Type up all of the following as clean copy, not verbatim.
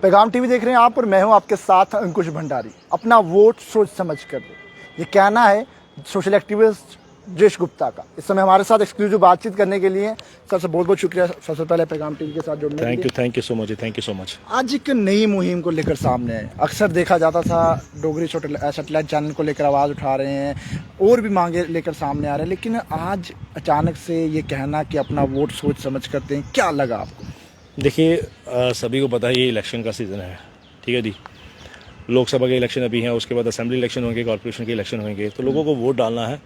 पैगाम टीवी देख रहे हैं आप और मैं हूं आपके साथ अंकुश भंडारी। अपना वोट सोच समझ कर दे, ये कहना है सोशल एक्टिविस्ट जयेश गुप्ता का। इस समय हमारे साथ एक्सक्लूसिव बातचीत करने के लिए सबसे बहुत बहुत शुक्रिया सबसे पहले पैगाम टीवी के साथ जुड़ने के लिए। Thank you so much, thank you so much. आज एक नई मुहिम को लेकर सामने है। अक्सर देखा जाता था डोगरी सैटेलाइट चैनल को लेकर आवाज़ उठा रहे हैं और भी मांगे लेकर सामने आ रहे हैं, लेकिन आज अचानक से ये कहना कि अपना वोट सोच समझ कर दें, क्या लगा आपको? देखिए, सभी को पता है ये इलेक्शन का सीज़न है, ठीक है जी। लोकसभा के इलेक्शन अभी हैं, उसके बाद असेंबली इलेक्शन होंगे, कॉर्पोरेशन के इलेक्शन होंगे, तो लोगों को वोट डालना है।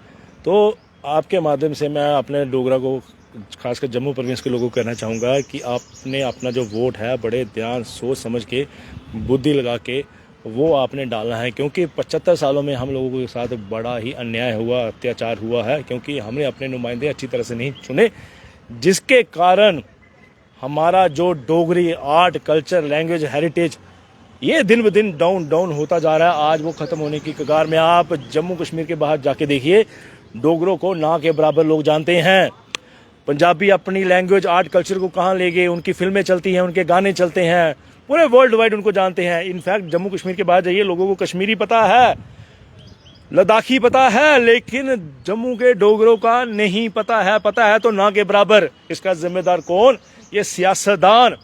तो आपके माध्यम से मैं अपने डोगरा को, खासकर जम्मू प्रोविंस के लोगों को कहना चाहूँगा कि आपने अपना जो वोट है बड़े ध्यान सोच समझ के बुद्धि लगा के वो आपने डालना है, क्योंकि 75 सालों में हम लोगों के साथ बड़ा ही अन्याय हुआ, अत्याचार हुआ है, क्योंकि हमने अपने नुमाइंदे अच्छी तरह से नहीं चुने, जिसके कारण हमारा जो Dogri art, culture, language, heritage ये दिन ब दिन डाउन होता जा रहा है। आज वो ख़त्म होने की कगार में। आप जम्मू कश्मीर के बाहर जाके देखिए, डोगरों को ना के बराबर लोग जानते हैं। पंजाबी अपनी लैंग्वेज, आर्ट, कल्चर को कहाँ ले गए, उनकी फिल्में चलती हैं, उनके गाने चलते हैं, पूरे वर्ल्ड वाइड उनको जानते हैं। इनफैक्ट जम्मू कश्मीर के बाहर जाइए, लोगों को कश्मीरी पता है, लद्दाखी पता है, लेकिन जम्मू के डोगरों का नहीं पता है तो ना के बराबर। इसका जिम्मेदार कौन? ये सियासतदान।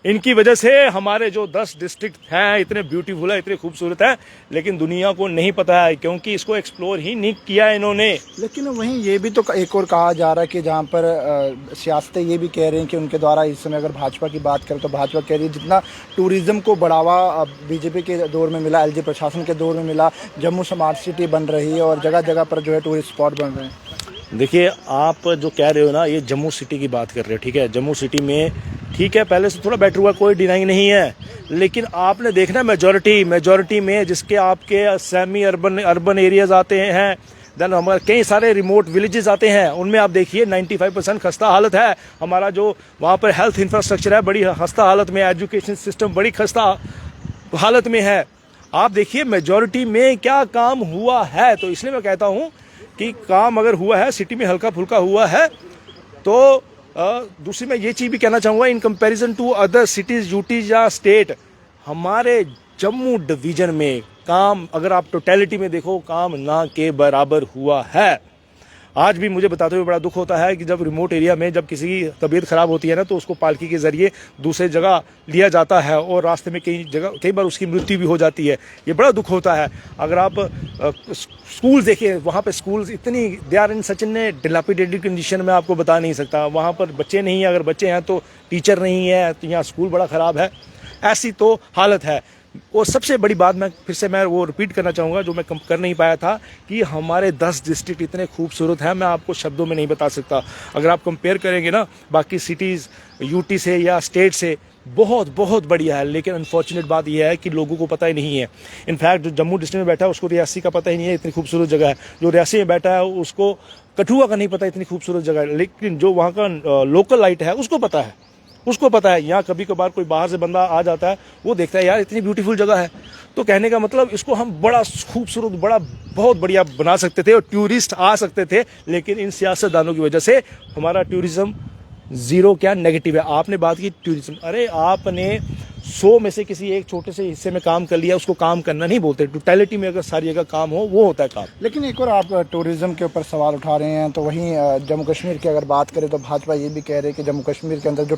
इनकी वजह से हमारे जो 10 डिस्ट्रिक्ट हैं इतने ब्यूटीफुल है, इतने खूबसूरत है, लेकिन दुनिया को नहीं पता है, क्योंकि इसको एक्सप्लोर ही नहीं किया इन्होंने। लेकिन वहीं ये भी तो एक और कहा जा रहा है कि जहाँ पर सियासतें ये भी कह रही हैं कि उनके द्वारा इस समय अगर भाजपा की बात करें तो भाजपा कह रही है जितना टूरिज्म को बढ़ावा बीजेपी के दौर में मिला, एलजी प्रशासन के दौर में मिला, जम्मू स्मार्ट सिटी बन रही है और जगह जगह पर जो है टूरिस्ट स्पॉट बन रहे हैं। देखिए, आप जो कह रहे हो ना, ये जम्मू सिटी की बात कर रहे हो, ठीक है। जम्मू सिटी में ठीक है, पहले से थोड़ा बेटर हुआ, कोई डिनाई नहीं है, लेकिन आपने देखना मेजॉरिटी में जिसके आपके सेमी अर्बन एरियाज आते हैं, देन हमारे कई सारे रिमोट विलेजेस आते हैं, उनमें आप देखिए 95% खस्ता हालत है। हमारा जो वहाँ पर हेल्थ इंफ्रास्ट्रक्चर है बड़ी खस्ता हालत में, एजुकेशन सिस्टम बड़ी खस्ता हालत में है। आप देखिए मेजॉरिटी में क्या काम हुआ है। तो इसलिए मैं कहता हूँ कि काम अगर हुआ है, सिटी में हल्का फुल्का हुआ है, तो दूसरी मैं ये चीज़ भी कहना चाहूँगा, in comparison to other cities, UTs या स्टेट, हमारे जम्मू डिवीज़न में काम अगर आप टोटलिटी में देखो, काम ना के बराबर हुआ है। आज भी मुझे बताते हुए बड़ा दुख होता है कि जब रिमोट एरिया में जब किसी की तबीयत ख़राब होती है ना, तो उसको पालकी के ज़रिए दूसरे जगह लिया जाता है और रास्ते में कई बार उसकी मृत्यु भी हो जाती है। ये बड़ा दुख होता है। अगर आप स्कूल देखिए, वहाँ पे स्कूल्स इतनी they are in such in dilapidated condition में, आपको बता नहीं सकता। वहाँ पर बच्चे नहीं हैं, अगर बच्चे हैं तो टीचर नहीं है, तो यहाँ स्कूल बड़ा ख़राब है। ऐसी तो हालत है। और सबसे बड़ी बात मैं वो रिपीट करना चाहूँगा जो मैं कर नहीं पाया था, कि हमारे 10 डिस्ट्रिक्ट इतने खूबसूरत हैं, मैं आपको शब्दों में नहीं बता सकता। अगर आप कंपेयर करेंगे ना बाकी सिटीज़, यूटी से या स्टेट से, बहुत बढ़िया है। लेकिन अनफॉर्चुनेट बात यह है कि लोगों को पता ही नहीं है। इनफैक्ट जो जम्मू डिस्ट्रिक्ट में बैठा है उसको रियासी का पता ही नहीं है, इतनी खूबसूरत जगह है। जो रियासी में बैठा है उसको कठुआ का नहीं पता, इतनी खूबसूरत जगह है। लेकिन जो वहाँ का लोकल लाइट है उसको पता है, यहाँ कभी कभार कोई बाहर से बंदा आ जाता है, वो देखता है यार इतनी ब्यूटीफुल जगह है। तो कहने का मतलब, इसको हम बड़ा खूबसूरत, बहुत बढ़िया बना सकते थे और टूरिस्ट आ सकते थे, लेकिन इन सियासतदानों की वजह से हमारा टूरिज्म जीरो क्या नेगेटिव है। आपने बात की टूरिज्म, अरे आपने 100 में से किसी एक छोटे से हिस्से में काम कर लिया, उसको काम करना नहीं बोलते। टोटलिटी में अगर सारी जगह काम हो, वो होता है काम। लेकिन एक और आप टूरिज्म के ऊपर सवाल उठा रहे हैं, तो वहीं जम्मू कश्मीर की अगर बात करें तो भाजपा ये भी कह रहे हैं कि जम्मू कश्मीर के अंदर जो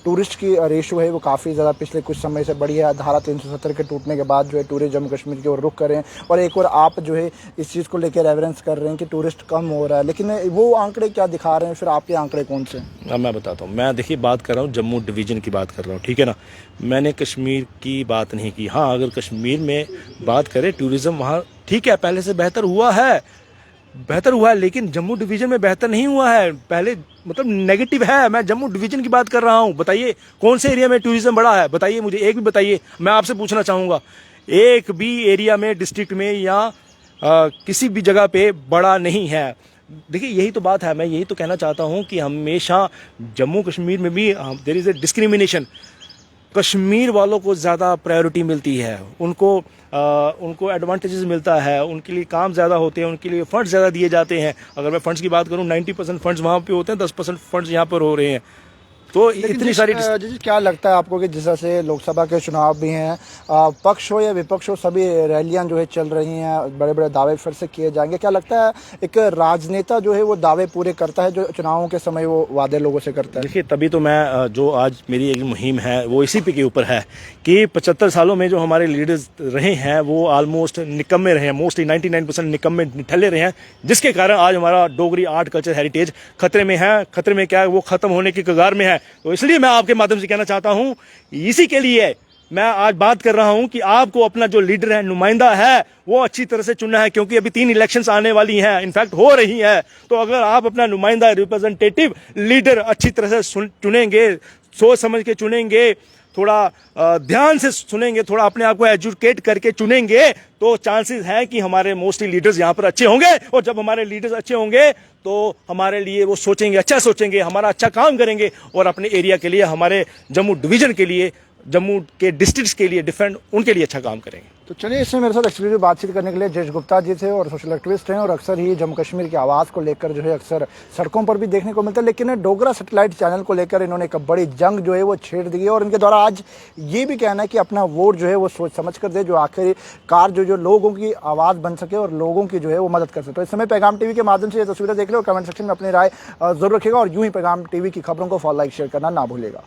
टूरिस्ट की रेशो है वो काफ़ी ज़्यादा पिछले कुछ समय से बढ़ी है। धारा 370 के टूटने के बाद जो है टूरिस्ट जम्मू कश्मीर की ओर रुख कर रहे हैं। और एक और आप जो है इस चीज़ को लेकर रेफरेंस कर रहे हैं कि टूरिस्ट कम हो रहा है, लेकिन वो आंकड़े क्या दिखा रहे हैं? फिर आपके आंकड़े कौन से? अब मैं बताता हूँ। मैं देखिए बात कर रहा हूँ जम्मू डिवीज़न की बात कर रहा हूँ, ठीक है ना। मैंने कश्मीर की बात नहीं की। हाँ, अगर कश्मीर में बात करें टूरिज्म, वहाँ ठीक है, पहले से बेहतर हुआ है, लेकिन जम्मू डिवीज़न में बेहतर नहीं हुआ है। पहले मतलब नेगेटिव है। मैं जम्मू डिवीज़न की बात कर रहा हूँ। बताइए कौन से एरिया में टूरिज्म बढ़ा है? बताइए मुझे, एक भी बताइए। मैं आपसे पूछना चाहूँगा, एक भी एरिया में, डिस्ट्रिक्ट में या किसी भी जगह पे बड़ा नहीं है। देखिए यही तो बात है। मैं यही तो कहना चाहता हूँ कि हमेशा जम्मू कश्मीर में भी there is a discrimination. Kashmir वालों को ज़्यादा प्रायोरिटी मिलती है, उनको एडवांटेजेस मिलता है, उनके लिए काम ज़्यादा होते हैं, उनके लिए फ़ंड्स ज़्यादा दिए जाते हैं। अगर मैं फ़ंड्स की बात करूँ, 90% फ़ंड्स वहाँ पे होते हैं, 10% फ़ंड्स यहाँ पर हो रहे हैं। तो लेकिन इतनी सारी जी क्या लगता है आपको कि जिस तरह से लोकसभा के चुनाव भी हैं, पक्ष हो या विपक्ष हो, सभी रैलियां जो है चल रही हैं, बड़े बड़े दावे फिर से किए जाएंगे, क्या लगता है एक राजनेता जो है वो दावे पूरे करता है जो चुनावों के समय वो वादे लोगों से करता है? देखिए, तभी तो मैं जो आज मेरी एक मुहिम है वो इसी पे के ऊपर है कि 75 सालों में जो हमारे लीडर्स रहे हैं वो ऑलमोस्ट निकम्मे रहे हैं, मोस्टली 99% निकम्मे निठल्ले रहे हैं, जिसके कारण आज हमारा डोगरी आर्ट कल्चर हेरिटेज खतरे में है। खतरे में क्या है, वो खत्म होने की कगार में है। तो इसलिए मैं आपके माध्यम से कहना चाहता हूं, इसी के लिए मैं आज बात कर रहा हूं कि आपको अपना जो लीडर है, नुमाइंदा है, वो अच्छी तरह से चुनना है, क्योंकि अभी 3 इलेक्शंस आने वाली हैं, इनफैक्ट हो रही हैं। तो अगर आप अपना नुमाइंदा, रिप्रेजेंटेटिव लीडर अच्छी तरह से चुनेंगे, सोच समझ के चुनेंगे, थोड़ा ध्यान से सुनेंगे, थोड़ा अपने आप को एजुकेट करके चुनेंगे, तो चांसेस है कि हमारे मोस्टली लीडर्स यहाँ पर अच्छे होंगे। और जब हमारे लीडर्स अच्छे होंगे तो हमारे लिए वो सोचेंगे, अच्छा सोचेंगे, हमारा अच्छा काम करेंगे, और अपने एरिया के लिए, हमारे जम्मू डिवीजन के लिए, जम्मू के डिस्ट्रिक्ट्स के लिए, डिफरेंट उनके लिए अच्छा काम करेंगे। तो चलिए, इसमें मेरे साथ एक्सक्लूसिव बातचीत करने के लिए जयेश गुप्ता जी थे, और सोशल एक्टिविस्ट हैं, और अक्सर ही जम्मू कश्मीर की आवाज़ को लेकर जो है अक्सर सड़कों पर भी देखने को मिलता है। लेकिन डोगरा सैटेलाइट चैनल को लेकर इन्होंने एक बड़ी जंग जो है वो छेड़ दी है, और इनके द्वारा आज ये भी कहना है कि अपना वोट जो है वो सोच समझ कर दे, जो आखिरकार जो लोगों की आवाज़ बन सके और लोगों की जो है वो मदद कर सके। तो इस समय पैगाम टीवी के माध्यम से ये तस्वीरें देख लो, और कमेंट सेक्शन में अपनी राय जरूर रखिएगा, और यूं ही पैगाम टीवी की खबरों को फॉलो, लाइक, शेयर करना ना भूलिएगा।